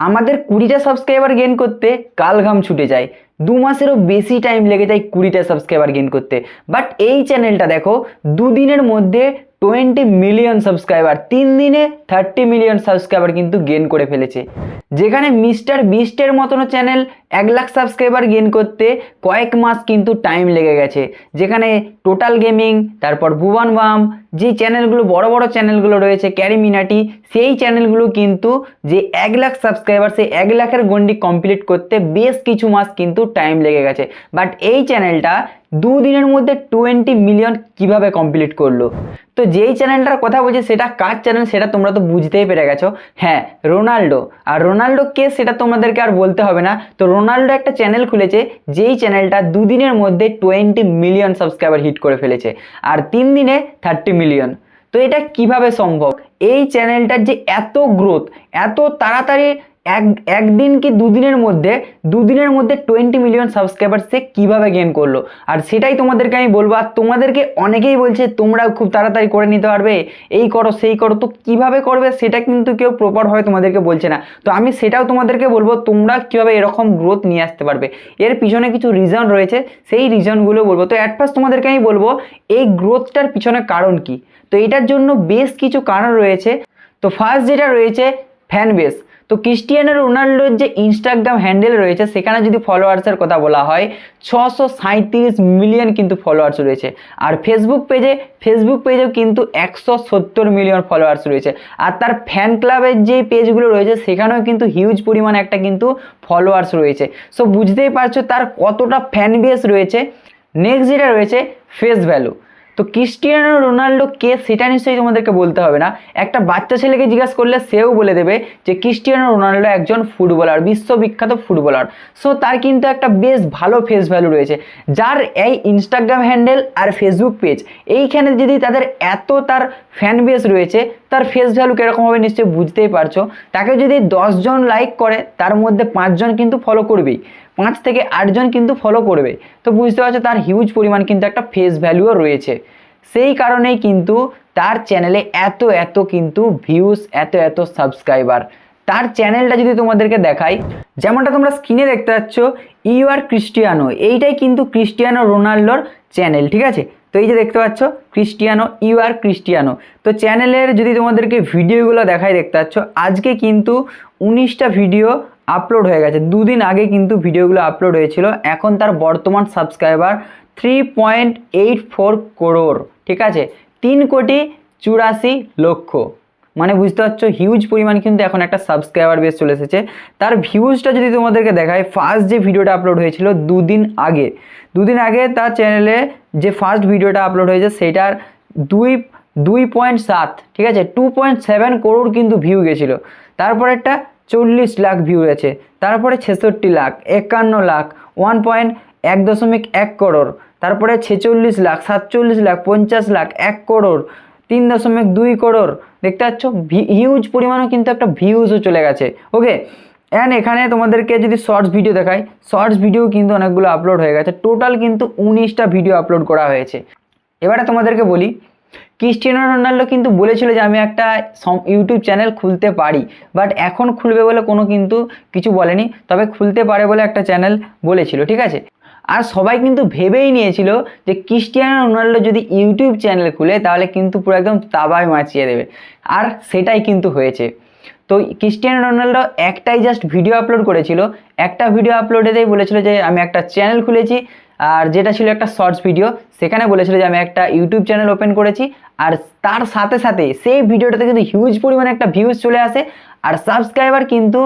আমাদের 20টা subscriber gain করতে কাল ঘাম ছুটে যায়, 2 মাসেরও বেশি টাইম লেগে যায় 20টা সাবস্ক্রাইবার গেন করতে। বাট এই চ্যানেলটা দেখো 2 দিনের মধ্যে 20 মিলিয়ন সাবস্ক্রাইবার, 3 দিনে 30 মিলিয়ন সাবস্ক্রাইবার কিন্তু গেন করে ফেলেছে। যেখানে মিস্টার বিস্টের মতনও চ্যানেল 1 লাখ সাবস্ক্রাইবার গেন করতে কয়েক মাস কিন্তু টাইম লেগে গেছে। যেখানে টোটাল গেমিং, তারপর ভুবন বাম, যে চ্যানেলগুলো বড় বড় চ্যানেলগুলো রয়েছে, ক্যারিমিনাটি, সেই চ্যানেলগুলো কিন্তু যে 1 লাখ সাবস্ক্রাইবার, সেই 1 লাখের গন্ডি কমপ্লিট করতে বেশ কিছু মাস কিন্তু টাইম লেগে গেছে। বাট এই চ্যানেলটা 2 দিনের মধ্যে 20 মিলিয়ন কিভাবে কমপ্লিট করলো? তো যেই চ্যানেলটার কথা বলছি সেটা কার চ্যানেল সেটা তোমরা তো বুঝতেই পেরে গেছো। হ্যাঁ, রোনাল্ডো। আর রোনাল্ডো কে সেটা তোমাদেরকে আর বলতে হবে না। তো রোনাল্ডো একটা চ্যানেল খুলেছে, যেই চ্যানেলটা 2 দিনের মধ্যে 20 মিলিয়ন সাবস্ক্রাইবার হিট করে ফেলেছে, আর 3 দিনে 30 মিলিয়ন। তো এটা কিভাবে সম্ভব? এই চ্যানেলটার যে এত গ্রোথ, এত তাড়াতাড়ি একদিন কি 2 দিনের মধ্যে 20 মিলিয়ন সাবস্ক্রাইবার সে কিভাবে গেইন করলো, আর সেটাই তোমাদেরকে আমি বলবো। আর তোমাদেরকে অনেকেই বলছে তোমরা খুব তাড়াতাড়ি করে নিতে পারবে, এই করো সেই করো। তো কিভাবে করবে সেটা কিন্তু কেউ প্রপারভাবে তোমাদেরকে বলছে না। তো আমি সেটাও তোমাদেরকে বলবো তোমরা কিভাবে এরকম গ্রোথ নিয়ে আসতে পারবে। এর পিছনে কিছু রিজন রয়েছে, সেই রিজনগুলো বলবো। তো অ্যাট ফার্স্ট তোমাদেরকে আমি বলবো এই গ্রোথটার পিছনে কারণ কি। তো এটার জন্য বেশ কিছু কারণ রয়েছে। তো ফার্স্ট যেটা রয়েছে, ফ্যান বেস। তো ক্রিস্টিয়ানো রোনাল্ডোর যে ইনস্টাগ্রাম হ্যান্ডেল রয়েছে সেখানে যদি ফলোয়ার্সের কথা বলা হয় 637 মিলিয়ন কিন্তু ফলোয়ার্স রয়েছে। আর ফেসবুক পেজেও কিন্তু 170 মিলিয়ন ফলোয়ার্স রয়েছে। আর তার ফ্যান ক্লাবের যে পেজগুলো রয়েছে সেখানেও কিন্তু হিউজ পরিমাণে একটা কিন্তু ফলোয়ার্স রয়েছে। সো বুঝতেই পারছো তার কতটা ফ্যান বেস রয়েছে। নেক্সট যেটা রয়েছে, ফেস ভ্যালু। তো ক্রিস্টিয়ানো রোনাল্ডো কে সেটা নিশ্চয়ই তোমাদেরকে বলতে হবে না। একটা বাচ্চা ছেলেকে জিজ্ঞাসা করলে সেও বলে দেবে যে ক্রিস্টিয়ানো রোনাল্ডো একজন ফুটবলার, বিশ্ববিখ্যাত ফুটবলার। সো তার কিন্তু একটা বেশ ভালো ফেস ভ্যালু রয়েছে। যার এই ইনস্টাগ্রাম হ্যান্ডেল আর ফেসবুক পেজ, এইখানে যদি তাদের তার ফ্যান বেস রয়েছে, তার ফেস ভ্যালু কীরকম হবে নিশ্চয়ই বুঝতেই পারছো। তাকে যদি 10 জন লাইক করে তার মধ্যে 5 জন কিন্তু ফলো করবেই, 5 থেকে 8 জন কিন্তু ফলো করবে। তো বুঝতে পারছো তার হিউজ পরিমাণ কিন্তু একটা ফেস ভ্যালুও রয়েছে। সেই কারণেই কিন্তু তার চ্যানেলে এত কিন্তু ভিউজ, এত সাবস্ক্রাইবার। তার চ্যানেলটা যদি তোমাদেরকে দেখাই, যেমনটা তোমরা স্ক্রিনে দেখতে পাচ্ছ, ইউ আর ক্রিস্টিয়ানো, এইটাই কিন্তু ক্রিস্টিয়ানো রোনাল্ডোর চ্যানেল, ঠিক আছে। তো এই যে দেখতে পাচ্ছ ক্রিস্টিয়ানো, ইউ আর ক্রিস্টিয়ানো। তো চ্যানেলের যদি তোমাদেরকে ভিডিওগুলো দেখাই, দেখতে পাচ্ছ আজকে কিন্তু 19টা ভিডিও আপলোড হয়ে গেছে। 2 দিন আগে কিন্তু ভিডিওগুলো আপলোড হয়েছিল। এখন তার বর্তমান সাবস্ক্রাইবার 3.84 করোড়, ঠিক আছে, 3,84,00,000। মানে বুঝতে পারছো হিউজ পরিমাণ কিন্তু এখন একটা সাবস্ক্রাইবার বেস চলে এসেছে। তার ভিউজটা যদি তোমাদেরকে দেখায়, ফার্স্ট যে ভিডিওটা আপলোড হয়েছিল 2 দিন আগে তার চ্যানেলে যে ফার্স্ট ভিডিওটা আপলোড হয়েছে সেটার 2.7, ঠিক আছে, 2.7 করোড় কিন্তু ভিউ গেছিলো। তারপরেরটা 40 লাখ ভিউ গেছে, তারপরে 66 লাখ, 51 লাখ, 1.1 করোড়, তারপরে 46 লাখ, 47 লাখ, 50 লাখ, 1 করোড়, 3.2 করোড়। দেখতে পাচ্ছ হিউজ পরিমাণও কিন্তু একটা ভিউজও চলে গেছে। ওকে, অ্যান্ড এখানে তোমাদেরকে যদি শর্টস ভিডিও দেখাই, শর্টস ভিডিও কিন্তু অনেকগুলো আপলোড হয়ে গেছে। টোটাল কিন্তু 19টা ভিডিও আপলোড করা হয়েছে। এবারে তোমাদেরকে বলি, ক্রিস্টিয়ানো রোনাল্ডো কিন্তু বলেছিল যে আমি একটা ইউটিউব চ্যানেল খুলতে পারি, বাট এখন খুলবে বলে কিন্তু কিছু বলেনি, তবে খুলতে পারে বলে একটা চ্যানেল বলেছিল, ঠিক আছে। আর সবাই কিন্তু ভেবেই নিয়েছিল যে ক্রিস্টিয়ানো রোনাল্ডো যদি ইউটিউব চ্যানেল খুলে তাহলে কিন্তু পুরো একদম তাবায় মাচিয়ে দেবে, আর সেটাই কিন্তু হয়েছে। তো ক্রিস্টিয়ানো রোনাল্ডো একটাই জাস্ট ভিডিও আপলোড করেছিল, একটা ভিডিও আপলোডেতেই বলেছিল যে আমি একটা চ্যানেল খুলেছি, আর যেটা ছিল একটা শর্টস ভিডিও, সেখানে বলেছিল যে আমি একটা ইউটিউব চ্যানেল ওপেন করেছি। আর তার সাথে সাথে সেই ভিডিওটাতে কিন্তু হিউজ পরিমাণে একটা ভিউজ চলে আসে, আর সাবস্ক্রাইবার কিন্তু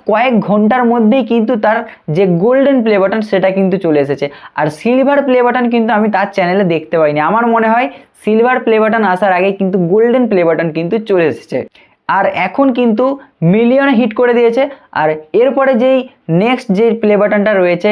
কয়েক ঘন্টার মধ্যেই কিন্তু তার যে গোল্ডেন প্লে বাটন সেটা কিন্তু চলে এসেছে। আর সিলভার প্লে বাটন কিন্তু আমি তার চ্যানেলে দেখতে পাইনি। আমার মনে হয় সিলভার প্লে বাটন আসার আগে কিন্তু গোল্ডেন প্লে বাটন কিন্তু চলে এসেছে। আর এখন কিন্তু মিলিয়নে হিট করে দিয়েছে। আর এরপরে যেই নেক্সট যে প্লে বাটনটা রয়েছে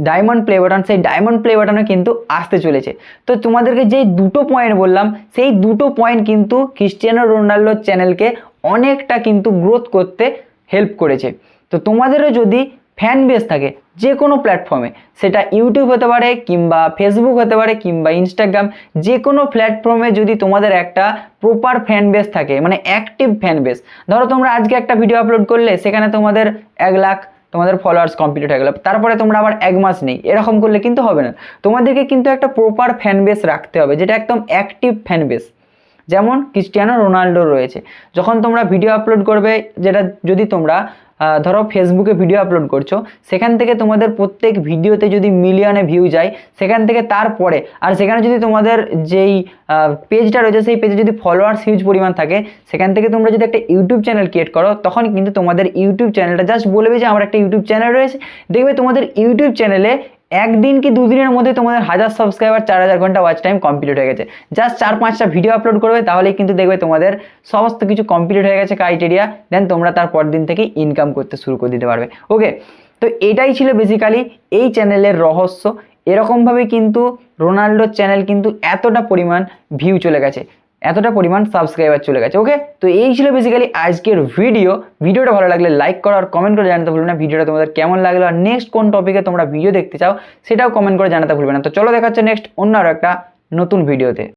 ডায়মন্ড প্লে বাটন, সেই ডায়মন্ড প্লে বাটনও কিন্তু আসতে চলেছে। তো তোমাদেরকে যেই দুটো পয়েন্ট বললাম, সেই দুটো পয়েন্ট কিন্তু ক্রিস্টিয়ানো রোনাল্ডোর চ্যানেলকে অনেকটা কিন্তু গ্রোথ করতে হেল্প করেছে। তো তোমাদেরও যদি ফ্যান বেস থাকে যে কোনো প্ল্যাটফর্মে, সেটা ইউটিউব হতে পারে কিংবা ফেসবুক হতে পারে কিংবা ইনস্টাগ্রাম, যে কোনো প্ল্যাটফর্মে যদি তোমাদের একটা প্রপার ফ্যান বেস থাকে, মানে অ্যাক্টিভ ফ্যান বেস, ধরো তোমরা আজকে একটা ভিডিও আপলোড করলে সেখানে তোমাদের 1 লাখ তোমাদের ফলোয়ার্স কমপ্লিট হয়ে গেল, তারপরে তোমরা আবার 1 মাস নেই, এরকম করলে কিন্তু হবে না। তোমাদেরকে কিন্তু একটা প্রপার ফ্যান বেস রাখতে হবে, যেটা একদম অ্যাক্টিভ ফ্যান বেস। যেমন ক্রিস্টিয়ানো রোনাল্ডো রয়েছে, যখন তোমরা ভিডিও আপলোড করবে, যেটা যদি তোমরা ধরো ফেসবুকে ভিডিও আপলোড করছো, সেখান থেকে তোমাদের প্রত্যেক ভিডিওতে যদি মিলিয়নে ভিউ যায়, সেখান থেকে তারপরে আর সেখানে যদি তোমাদের যেই পেজটা রয়েছে সেই পেজে যদি ফলোয়ার্স হিউজ পরিমাণ থাকে, সেখান থেকে তোমরা যদি একটা ইউটিউব চ্যানেল ক্রিয়েট করো, তখন কিন্তু তোমাদের ইউটিউব চ্যানেলটা জাস্ট বলবে যে আমার একটা ইউটিউব চ্যানেল রয়েছে, দেখবে তোমাদের ইউটিউব চ্যানেলে 1 দিন কি 2 দিনের মধ্যে তোমাদের 1000 সাবস্ক্রাইবার, 4000 ঘন্টা ওয়াচ টাইম কমপ্লিট হয়ে গেছে। জাস্ট 4-5টা ভিডিও আপলোড করবে, তাহলেই কিন্তু দেখবে তোমাদের সমস্ত কিছু কমপ্লিট হয়ে গেছে ক্রাইটেরিয়া, দেন তোমরা তারপর দিন থেকে ইনকাম করতে শুরু করে দিতে পারবে। ওকে, তো এটাই ছিল বেসিক্যালি এই চ্যানেলের রহস্য। এরকমভাবে কিন্তু রোনাল্ডোর চ্যানেল কিন্তু এতটা পরিমাণ ভিউ চলে গেছে, এতটা পরিমাণ সাবস্ক্রাইবার চলে গেছে। ওকে, তো এই ছিল বেসিক্যালি আজকের ভিডিওটা ভালো লাগলে লাইক করো আর কমেন্ট করে জানাতে ভুলবে না ভিডিওটা তোমাদের কেমন লাগলো, আর নেক্সট কোন টপিকে তোমরা ভিডিও দেখতে চাও সেটাও কমেন্ট করে জানাতে ভুলবে না। তো চলো দেখা হচ্ছে নেক্সট অন্য আরো একটা নতুন ভিডিওতে।